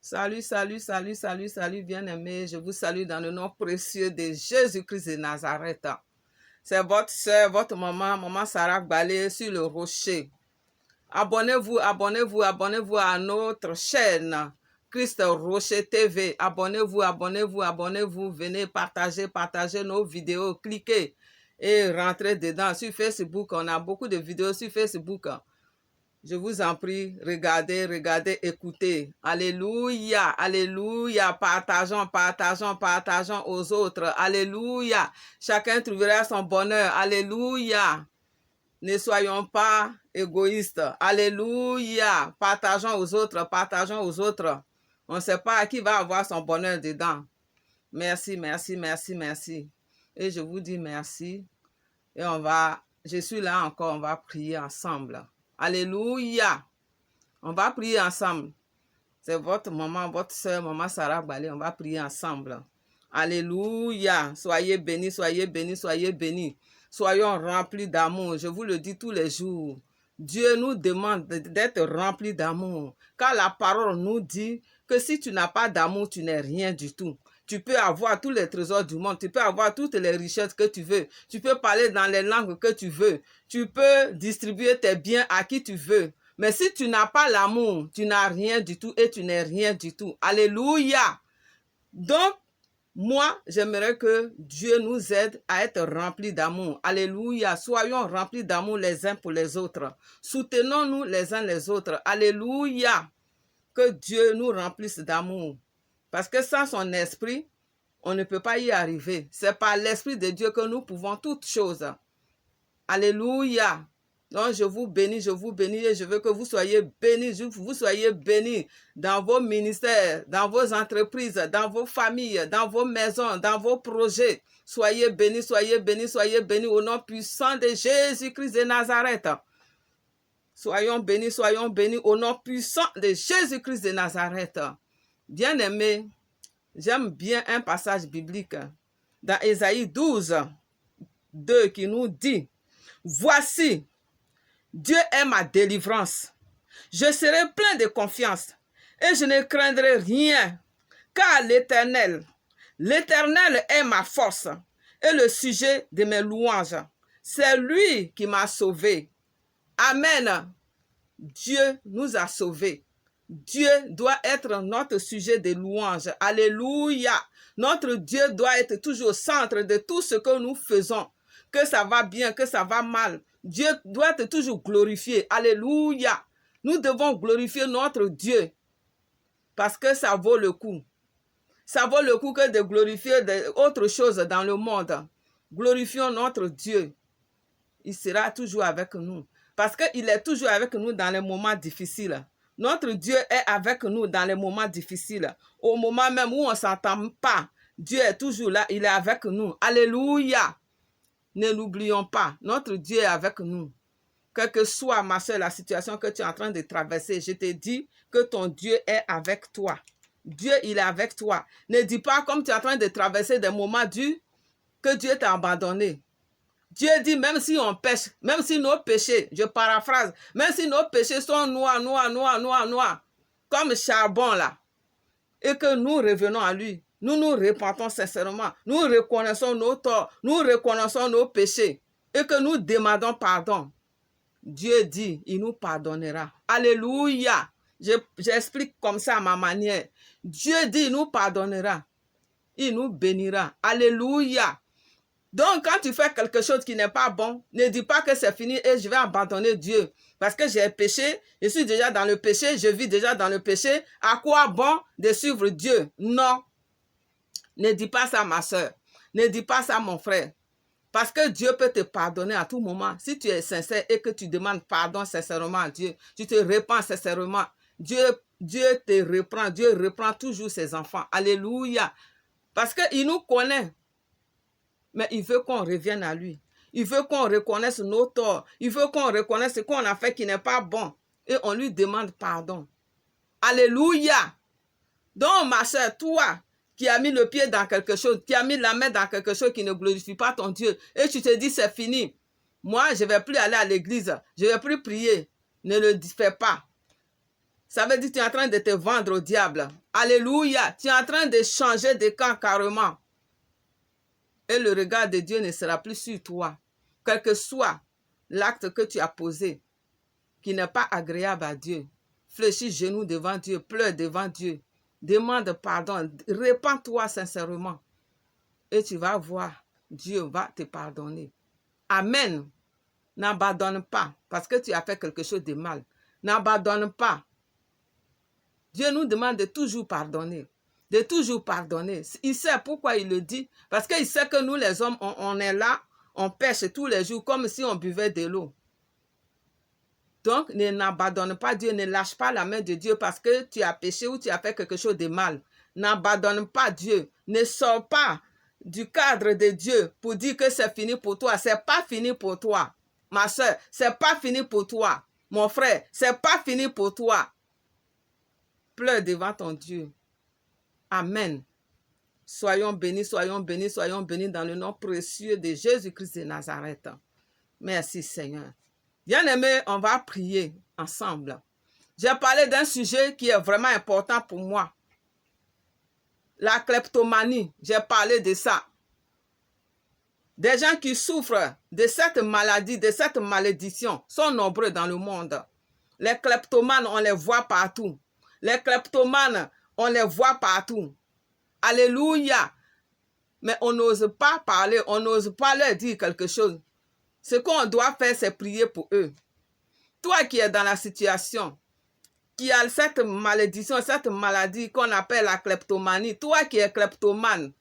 Salut, salut, salut, salut, salut, bien-aimés. Je vous salue dans le nom précieux de Jésus-Christ de Nazareth. C'est votre soeur, votre maman Sarah Balé sur le rocher. Abonnez-vous, abonnez-vous, abonnez-vous à notre chaîne Christ Rocher TV. Abonnez-vous, abonnez-vous, abonnez-vous. Venez partager, partager nos vidéos. Cliquez et rentrez dedans. Sur Facebook, on a beaucoup de vidéos sur Facebook. Je vous en prie, regardez, regardez, écoutez. Alléluia, alléluia. Partageons, partageons, partageons aux autres. Alléluia. Chacun trouvera son bonheur. Alléluia. Ne soyons pas égoïstes. Alléluia. Partageons aux autres, partageons aux autres. On ne sait pas qui va avoir son bonheur dedans. Merci, merci, merci, merci. Et je vous dis merci. Et je suis là encore, on va prier ensemble. Alléluia. On va prier ensemble. C'est votre maman, votre soeur, maman Sarah Balé. On va prier ensemble. Alléluia. Soyez bénis, soyez bénis, soyez bénis. Soyons remplis d'amour. Je vous le dis tous les jours. Dieu nous demande d'être remplis d'amour. Car la parole nous dit que si tu n'as pas d'amour, tu n'es rien du tout. Tu peux avoir tous les trésors du monde. Tu peux avoir toutes les richesses que tu veux. Tu peux parler dans les langues que tu veux. Tu peux distribuer tes biens à qui tu veux. Mais si tu n'as pas l'amour, tu n'as rien du tout et tu n'es rien du tout. Alléluia. Donc, moi, j'aimerais que Dieu nous aide à être remplis d'amour. Alléluia. Soyons remplis d'amour les uns pour les autres. Soutenons-nous les uns les autres. Alléluia. Que Dieu nous remplisse d'amour. Parce que sans son esprit, on ne peut pas y arriver. C'est par l'esprit de Dieu que nous pouvons toutes choses. Alléluia. Donc, je vous bénis et je veux que vous soyez bénis, vous soyez bénis dans vos ministères, dans vos entreprises, dans vos familles, dans vos maisons, dans vos projets. Soyez bénis, soyez bénis, soyez bénis au nom puissant de Jésus-Christ de Nazareth. Soyons bénis au nom puissant de Jésus-Christ de Nazareth. Bien-aimés, j'aime bien un passage biblique dans Ésaïe 12, 2 qui nous dit « Voici, Dieu est ma délivrance. Je serai plein de confiance et je ne craindrai rien, car l'Éternel est ma force et le sujet de mes louanges. C'est lui qui m'a sauvé. » Amen. Dieu nous a sauvés. Dieu doit être notre sujet de louange. Alléluia. Notre Dieu doit être toujours au centre de tout ce que nous faisons. Que ça va bien, que ça va mal. Dieu doit être toujours glorifié. Alléluia. Nous devons glorifier notre Dieu. Parce que ça vaut le coup. Ça vaut le coup que de glorifier autre chose dans le monde. Glorifions notre Dieu. Il sera toujours avec nous. Parce qu'il est toujours avec nous dans les moments difficiles. Notre Dieu est avec nous dans les moments difficiles. Au moment même où on ne s'entend pas, Dieu est toujours là, il est avec nous. Alléluia. Ne l'oublions pas, notre Dieu est avec nous. Quelle que soit, ma soeur, la situation que tu es en train de traverser, je te dis que ton Dieu est avec toi. Dieu, il est avec toi. Ne dis pas comme tu es en train de traverser des moments durs que Dieu t'a abandonné. Dieu dit, même si on pêche, même si nos péchés, je paraphrase, même si nos péchés sont noirs, comme charbon là, et que nous revenons à lui, nous nous repentons sincèrement, nous reconnaissons nos torts, nous reconnaissons nos péchés, et que nous demandons pardon, Dieu dit, il nous pardonnera. Alléluia. J'explique comme ça à ma manière. Dieu dit, il nous pardonnera, il nous bénira. Alléluia. Donc, quand tu fais quelque chose qui n'est pas bon, ne dis pas que c'est fini et je vais abandonner Dieu. Parce que j'ai péché, je suis déjà dans le péché, je vis déjà dans le péché. À quoi bon de suivre Dieu? Non. Ne dis pas ça, ma soeur. Ne dis pas ça, mon frère. Parce que Dieu peut te pardonner à tout moment. Si tu es sincère et que tu demandes pardon sincèrement à Dieu, tu te repens sincèrement, Dieu te reprend. Dieu reprend toujours ses enfants. Alléluia. Parce qu'il nous connaît. Mais il veut qu'on revienne à lui. Il veut qu'on reconnaisse nos torts. Il veut qu'on reconnaisse ce qu'on a fait qui n'est pas bon. Et on lui demande pardon. Alléluia. Donc, ma soeur, toi qui as mis le pied dans quelque chose, qui as mis la main dans quelque chose qui ne glorifie pas ton Dieu, et tu te dis c'est fini. Moi, je ne vais plus aller à l'église. Je ne vais plus prier. Ne le fais pas. Ça veut dire que tu es en train de te vendre au diable. Alléluia. Tu es en train de changer de camp carrément. Et le regard de Dieu ne sera plus sur toi. Quel que soit l'acte que tu as posé, qui n'est pas agréable à Dieu. Fléchis genoux devant Dieu, pleure devant Dieu. Demande pardon. Répands-toi sincèrement. Et tu vas voir, Dieu va te pardonner. Amen. N'abandonne pas parce que tu as fait quelque chose de mal. N'abandonne pas. Dieu nous demande de toujours pardonner. De toujours pardonner. Il sait pourquoi il le dit. Parce qu'il sait que nous les hommes, on est là, on pêche tous les jours comme si on buvait de l'eau. Donc, n'abandonne pas Dieu, ne lâche pas la main de Dieu parce que tu as péché ou tu as fait quelque chose de mal. N'abandonne pas Dieu. Ne sors pas du cadre de Dieu pour dire que c'est fini pour toi. C'est pas fini pour toi. Ma soeur, c'est pas fini pour toi. Mon frère, c'est pas fini pour toi. Pleure devant ton Dieu. Amen. Soyons bénis, soyons bénis, soyons bénis dans le nom précieux de Jésus-Christ de Nazareth. Merci Seigneur. Bien-aimés, on va prier ensemble. J'ai parlé d'un sujet qui est vraiment important pour moi. La kleptomanie, j'ai parlé de ça. Des gens qui souffrent de cette maladie, de cette malédiction, sont nombreux dans le monde. Les kleptomanes, on les voit partout. Les kleptomanes, on les voit partout. Alléluia. Mais on n'ose pas parler, on n'ose pas leur dire quelque chose. Ce qu'on doit faire, c'est prier pour eux. Toi qui es dans la situation, qui a cette malédiction, cette maladie qu'on appelle la kleptomanie, toi qui es kleptomane,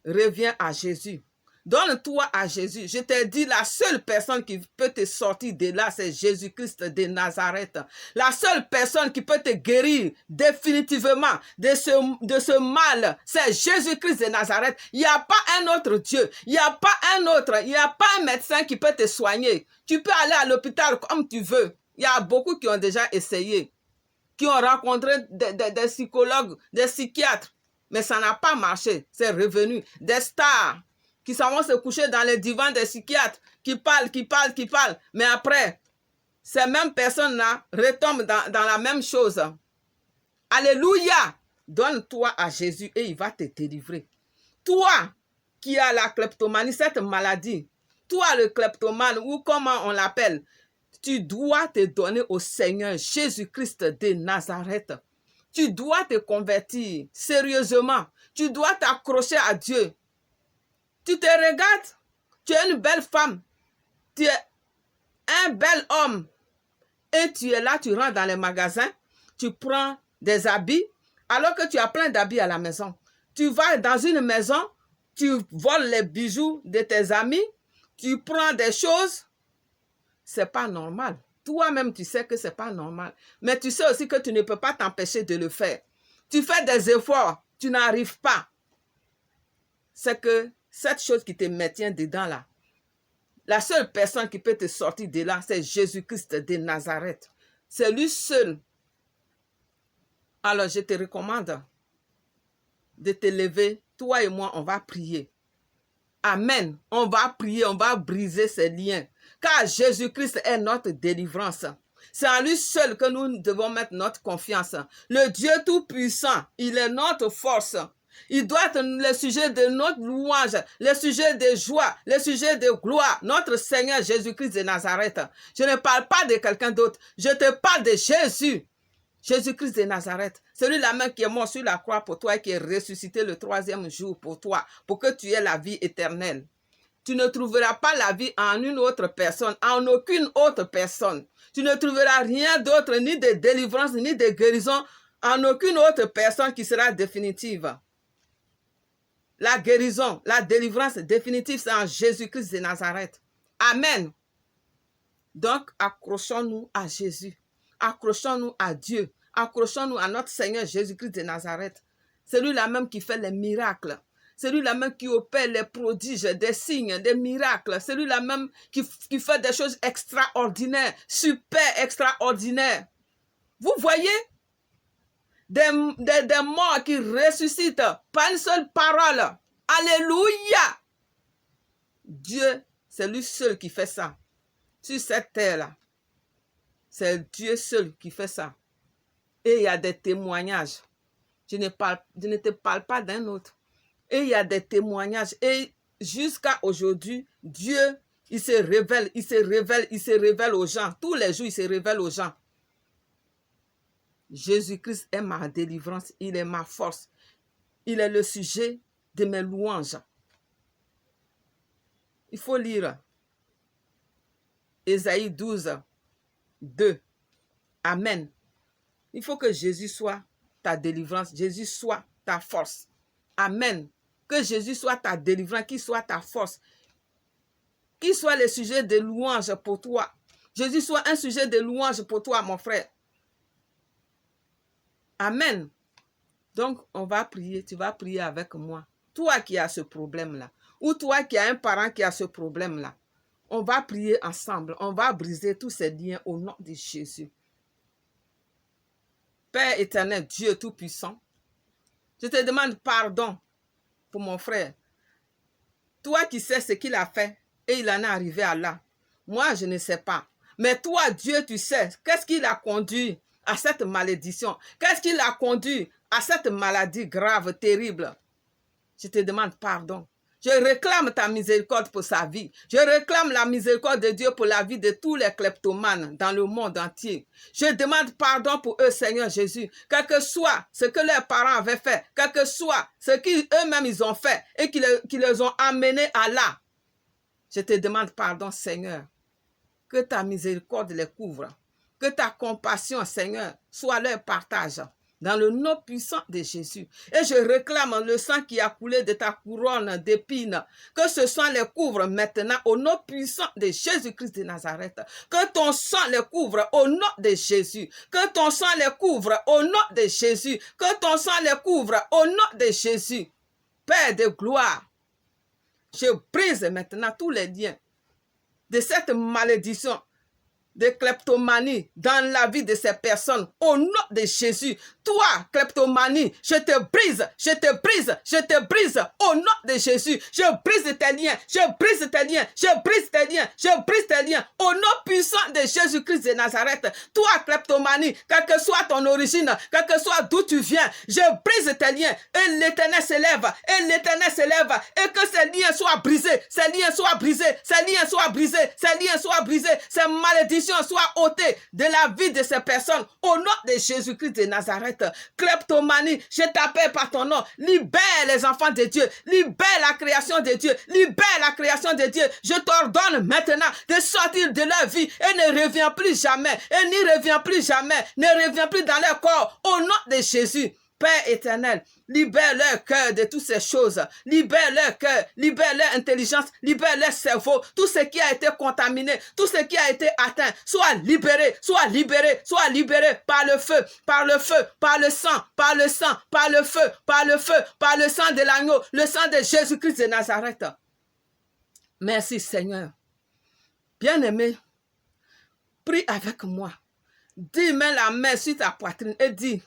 reviens à Jésus. Donne-toi à Jésus. Je t'ai dit, la seule personne qui peut te sortir de là, c'est Jésus-Christ de Nazareth. La seule personne qui peut te guérir définitivement de ce mal, c'est Jésus-Christ de Nazareth. Il n'y a pas un autre Dieu. Il n'y a pas un autre. Il n'y a pas un médecin qui peut te soigner. Tu peux aller à l'hôpital comme tu veux. Il y a beaucoup qui ont déjà essayé, qui ont rencontré des psychologues, des psychiatres. Mais ça n'a pas marché. C'est revenu. Des stars qui s'en vont se coucher dans les divans des psychiatres, qui parlent. Mais après, ces mêmes personnes-là retombent dans la même chose. Alléluia! Donne-toi à Jésus et il va te délivrer. Toi qui as la kleptomanie, cette maladie, toi le kleptomane, ou comment on l'appelle, tu dois te donner au Seigneur Jésus-Christ de Nazareth. Tu dois te convertir sérieusement. Tu dois t'accrocher à Dieu. Tu te regardes, tu es une belle femme, tu es un bel homme. Et tu es là, tu rentres dans les magasins, tu prends des habits, alors que tu as plein d'habits à la maison. Tu vas dans une maison, tu voles les bijoux de tes amis, tu prends des choses. C'est pas normal. Toi-même, tu sais que c'est pas normal. Mais tu sais aussi que tu ne peux pas t'empêcher de le faire. Tu fais des efforts, tu n'arrives pas. C'est que cette chose qui te maintient dedans là, la seule personne qui peut te sortir de là, c'est Jésus-Christ de Nazareth. C'est lui seul. Alors je te recommande de te lever. Toi et moi, on va prier. Amen. On va prier, on va briser ces liens. Car Jésus-Christ est notre délivrance. C'est en lui seul que nous devons mettre notre confiance. Le Dieu Tout-Puissant, il est notre force. Il doit être le sujet de notre louange, le sujet de joie, le sujet de gloire, notre Seigneur Jésus-Christ de Nazareth. Je ne parle pas de quelqu'un d'autre, je te parle de Jésus. Jésus-Christ de Nazareth, celui-là même qui est mort sur la croix pour toi et qui est ressuscité le 3e jour pour toi, pour que tu aies la vie éternelle. Tu ne trouveras pas la vie en une autre personne, en aucune autre personne. Tu ne trouveras rien d'autre, ni de délivrance, ni de guérison, en aucune autre personne qui sera définitive. La guérison, la délivrance définitive, c'est en Jésus-Christ de Nazareth. Amen. Donc, accrochons-nous à Jésus. Accrochons-nous à Dieu. Accrochons-nous à notre Seigneur Jésus-Christ de Nazareth. Celui-là même qui fait les miracles. Celui-là même qui opère les prodiges, des signes, des miracles. Celui-là même qui fait des choses extraordinaires, super extraordinaires. Vous voyez? Des morts qui ressuscitent par une seule parole. Alléluia! Dieu, c'est lui seul qui fait ça. Sur cette terre-là. C'est Dieu seul qui fait ça. Et il y a des témoignages. Je ne te parle pas d'un autre. Et il y a des témoignages. Et jusqu'à aujourd'hui, Dieu, il se révèle, il se révèle, il se révèle aux gens. Tous les jours, il se révèle aux gens. Jésus-Christ est ma délivrance, il est ma force. Il est le sujet de mes louanges. Il faut lire Ésaïe 12, 2. Amen. Il faut que Jésus soit ta délivrance, Jésus soit ta force. Amen. Que Jésus soit ta délivrance, qu'il soit ta force. Qu'il soit le sujet de louange pour toi. Jésus soit un sujet de louange pour toi, mon frère. Amen. Donc, on va prier. Tu vas prier avec moi. Toi qui as ce problème-là, ou toi qui as un parent qui a ce problème-là, on va prier ensemble. On va briser tous ces liens au nom de Jésus. Père éternel, Dieu tout-puissant, je te demande pardon pour mon frère. Toi qui sais ce qu'il a fait et il en est arrivé à là. Moi, je ne sais pas. Mais toi, Dieu, tu sais. Qu'est-ce qui l'a conduit à cette malédiction? Qu'est-ce qui l'a conduit à cette maladie grave, terrible? Je te demande pardon. Je réclame ta miséricorde pour sa vie. Je réclame la miséricorde de Dieu pour la vie de tous les kleptomanes dans le monde entier. Je demande pardon pour eux, Seigneur Jésus. Quel que soit ce que leurs parents avaient fait, quel que soit ce qu'eux-mêmes ils ont fait et qui les ont amenés à là. Je te demande pardon, Seigneur. Que ta miséricorde les couvre. Que ta compassion, Seigneur, soit leur partage. Dans le nom puissant de Jésus. Et je réclame le sang qui a coulé de ta couronne d'épines. Que ce sang les couvre maintenant au nom puissant de Jésus-Christ de Nazareth. Que ton sang les couvre au nom de Jésus. Que ton sang les couvre au nom de Jésus. Que ton sang les couvre au nom de Jésus. Père de gloire, je brise maintenant tous les liens de cette malédiction de kleptomanie dans la vie de ces personnes. Au nom de Jésus, toi, kleptomanie, je te brise, je te brise, je te brise. Au nom de Jésus, je brise tes liens, je brise tes liens, je brise tes liens, je brise tes liens. Au nom puissant de Jésus-Christ de Nazareth, toi, kleptomanie, quelle que soit ton origine, quel que soit d'où tu viens, je brise tes liens. Et l'Éternel s'élève, et l'Éternel s'élève, et que ces liens soient brisés, ces liens soient brisés, ces liens soient brisés, ces liens soient brisés, ces malédictions soient ôtées de la vie de ces personnes. Au nom de Jésus-Christ de Nazareth, kleptomanie, je t'appelle par ton nom. Libère les enfants de Dieu. Libère la création de Dieu. Libère la création de Dieu. Je t'ordonne maintenant de sortir de leur vie et ne reviens plus jamais. Et n'y reviens plus jamais. Ne reviens plus dans leur corps. Au nom de Jésus. Père éternel, libère leur cœur de toutes ces choses. Libère leur cœur, libère leur intelligence, libère leur cerveau. Tout ce qui a été contaminé, tout ce qui a été atteint, soit libéré, soit libéré, soit libéré par le feu, par le feu, par le sang, par le sang, par le feu, par le feu, par le sang de l'agneau, le sang de Jésus-Christ de Nazareth. Merci Seigneur. Bien-aimé, prie avec moi. Dis, mets la main sur ta poitrine et dis: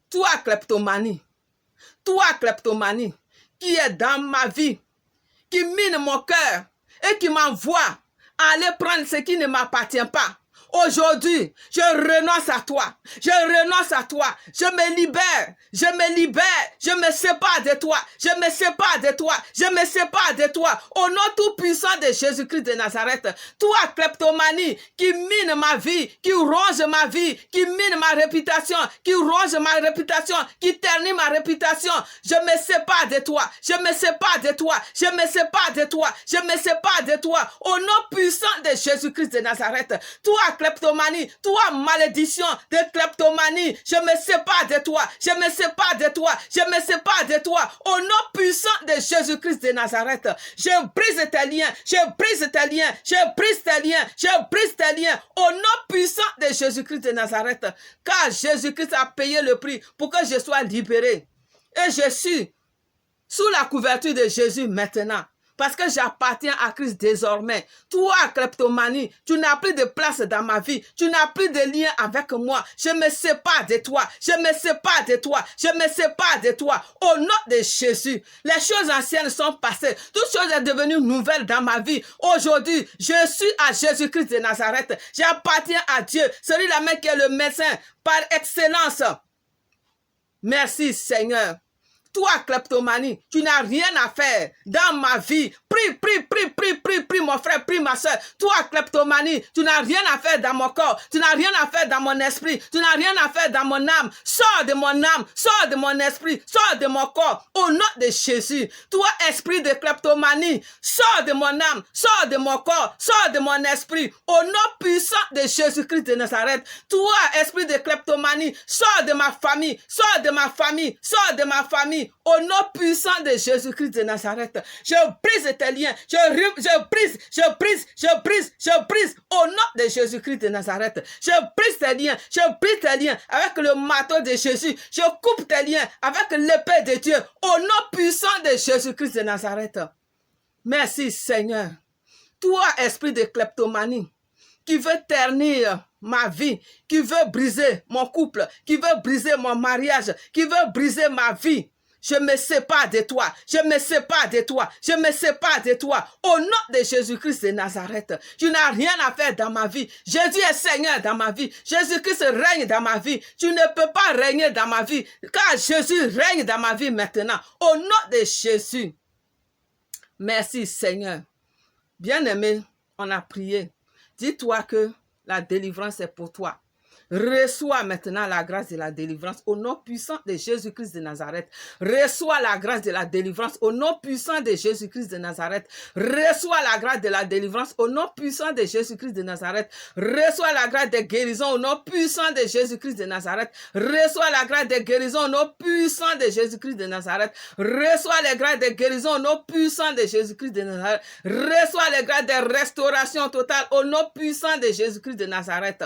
toi, kleptomanie, qui est dans ma vie, qui mine mon cœur et qui m'envoie à aller prendre ce qui ne m'appartient pas. Aujourd'hui, je renonce à toi. Je renonce à toi. Je me libère. Je me libère. Je me sépare de toi. Je me sépare de toi. Je me sépare de toi. Au nom tout puissant de Jésus-Christ de Nazareth. Toi, kleptomanie, qui mine ma vie, qui ronge ma vie, qui mine ma réputation, qui ronge ma réputation, qui ternit ma réputation. Je me sépare de toi. Je me sépare de toi. Je me sépare de toi. Je me sépare de toi. Au nom puissant de Jésus-Christ de Nazareth. Toi, kleptomanie, toi, malédiction de kleptomanie, je me sépare de toi, je me sépare de toi, je me sépare de toi, au nom puissant de Jésus-Christ de Nazareth. Je brise tes liens, je brise tes liens, je brise tes liens, je brise tes liens, au nom puissant de Jésus-Christ de Nazareth, car Jésus-Christ a payé le prix pour que je sois libéré. Et je suis sous la couverture de Jésus maintenant. Parce que j'appartiens à Christ désormais. Toi, kleptomanie, tu n'as plus de place dans ma vie. Tu n'as plus de lien avec moi. Je me sépare de toi. Je me sépare de toi. Je me sépare de toi. Au nom de Jésus, les choses anciennes sont passées. Toute chose est devenue nouvelle dans ma vie. Aujourd'hui, je suis à Jésus-Christ de Nazareth. J'appartiens à Dieu, celui-là même qui est le médecin par excellence. Merci Seigneur. Toi, kleptomanie, tu n'as rien à faire dans ma vie. Prie, mon frère, prie, ma soeur. Toi, kleptomanie, tu n'as rien à faire dans mon corps. Tu n'as rien à faire dans mon esprit. Tu n'as rien à faire dans mon âme. Sors de mon âme, sors de mon esprit, sors de mon corps. Au nom de Jésus. Toi, esprit de kleptomanie, sors de mon âme, sors de mon corps, sors de mon esprit. Au nom puissant de Jésus-Christ de Nazareth. Toi, esprit de kleptomanie, sors de ma famille, sors de ma famille, sors de ma famille. Au nom puissant de Jésus-Christ de Nazareth, je brise tes liens, je brise au nom de Jésus-Christ de Nazareth. Je brise tes liens avec le marteau de Jésus. Je coupe tes liens avec l'épée de Dieu au nom puissant de Jésus-Christ de Nazareth. Merci Seigneur. Toi, esprit de kleptomanie, qui veut ternir ma vie, qui veut briser mon couple, qui veut briser mon mariage, qui veut briser ma vie, je me sépare de toi, je me sépare de toi, je me sépare de toi. Au nom de Jésus-Christ de Nazareth, tu n'as rien à faire dans ma vie. Jésus est Seigneur dans ma vie. Jésus-Christ règne dans ma vie. Tu ne peux pas régner dans ma vie, car Jésus règne dans ma vie maintenant. Au nom de Jésus. Merci Seigneur. Bien-aimé, on a prié. Dis-toi que la délivrance est pour toi. Reçois maintenant la grâce de la délivrance au nom puissant de Jésus-Christ de Nazareth. Reçois la grâce de la délivrance au nom puissant de Jésus-Christ de Nazareth. Reçois la grâce de la délivrance au nom puissant de Jésus-Christ de Nazareth. Reçois la grâce de guérison au nom puissant de Jésus-Christ de Nazareth. Reçois la grâce de guérison au nom puissant de Jésus-Christ de Nazareth. Reçois les grâces de guérison au nom puissant de Jésus-Christ de Nazareth. Reçois les grâces de restauration totale au nom puissant de Jésus-Christ de Nazareth.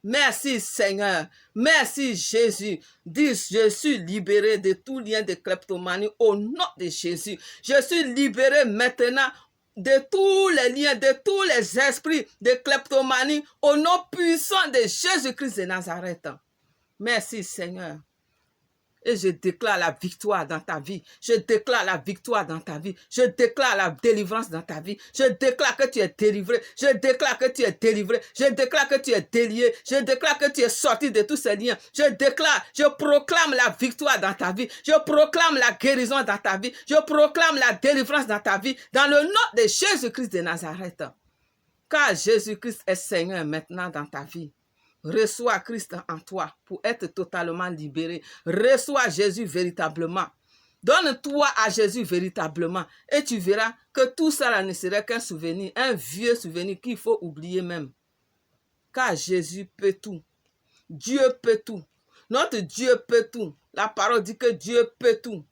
Merci Seigneur, merci Jésus. Dis, je suis libéré de tout lien de kleptomanie au nom de Jésus. Je suis libéré maintenant de tous les liens, de tous les esprits de kleptomanie au nom puissant de Jésus-Christ de Nazareth. Merci Seigneur. Et je déclare la victoire dans ta vie. Je déclare la victoire dans ta vie. Je déclare la délivrance dans ta vie. Je déclare que tu es délivré. Je déclare que tu es délivré. Je déclare que tu es délié. Je déclare que tu es sorti de tous ces liens. Je déclare, je proclame la victoire dans ta vie. Je proclame la guérison dans ta vie. Je proclame la délivrance dans ta vie. Dans le nom de Jésus-Christ de Nazareth. Car Jésus-Christ est Seigneur maintenant dans ta vie. Reçois Christ en toi pour être totalement libéré. Reçois Jésus véritablement. Donne-toi à Jésus véritablement et tu verras que tout ça ne serait qu'un souvenir, un vieux souvenir qu'il faut oublier même. Car Jésus peut tout. Dieu peut tout. Notre Dieu peut tout. La parole dit que Dieu peut tout.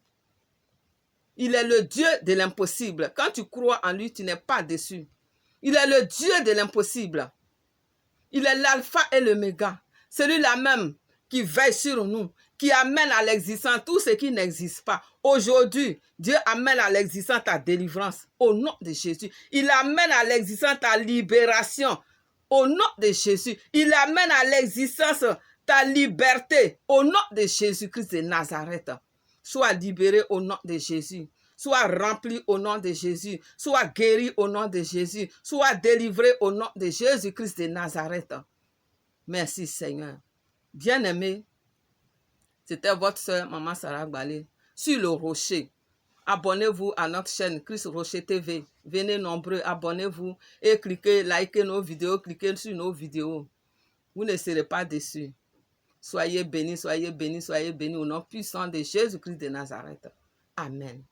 Il est le Dieu de l'impossible. Quand tu crois en lui, tu n'es pas déçu. Il est le Dieu de l'impossible. Il est l'alpha et l'oméga, celui-là même qui veille sur nous, qui amène à l'existence tout ce qui n'existe pas. Aujourd'hui, Dieu amène à l'existence ta délivrance au nom de Jésus. Il amène à l'existence ta libération au nom de Jésus. Il amène à l'existence ta liberté au nom de Jésus-Christ de Nazareth. Sois libéré au nom de Jésus. Sois rempli au nom de Jésus. Sois guéri au nom de Jésus. Sois délivré au nom de Jésus-Christ de Nazareth. Merci Seigneur. Bien-aimé, c'était votre soeur Maman Sarah Gbalé sur le rocher. Abonnez-vous à notre chaîne Christ Rocher TV. Venez nombreux, abonnez-vous et cliquez, likez nos vidéos, cliquez sur nos vidéos. Vous ne serez pas déçus. Soyez bénis, soyez bénis, soyez bénis au nom puissant de Jésus-Christ de Nazareth. Amen.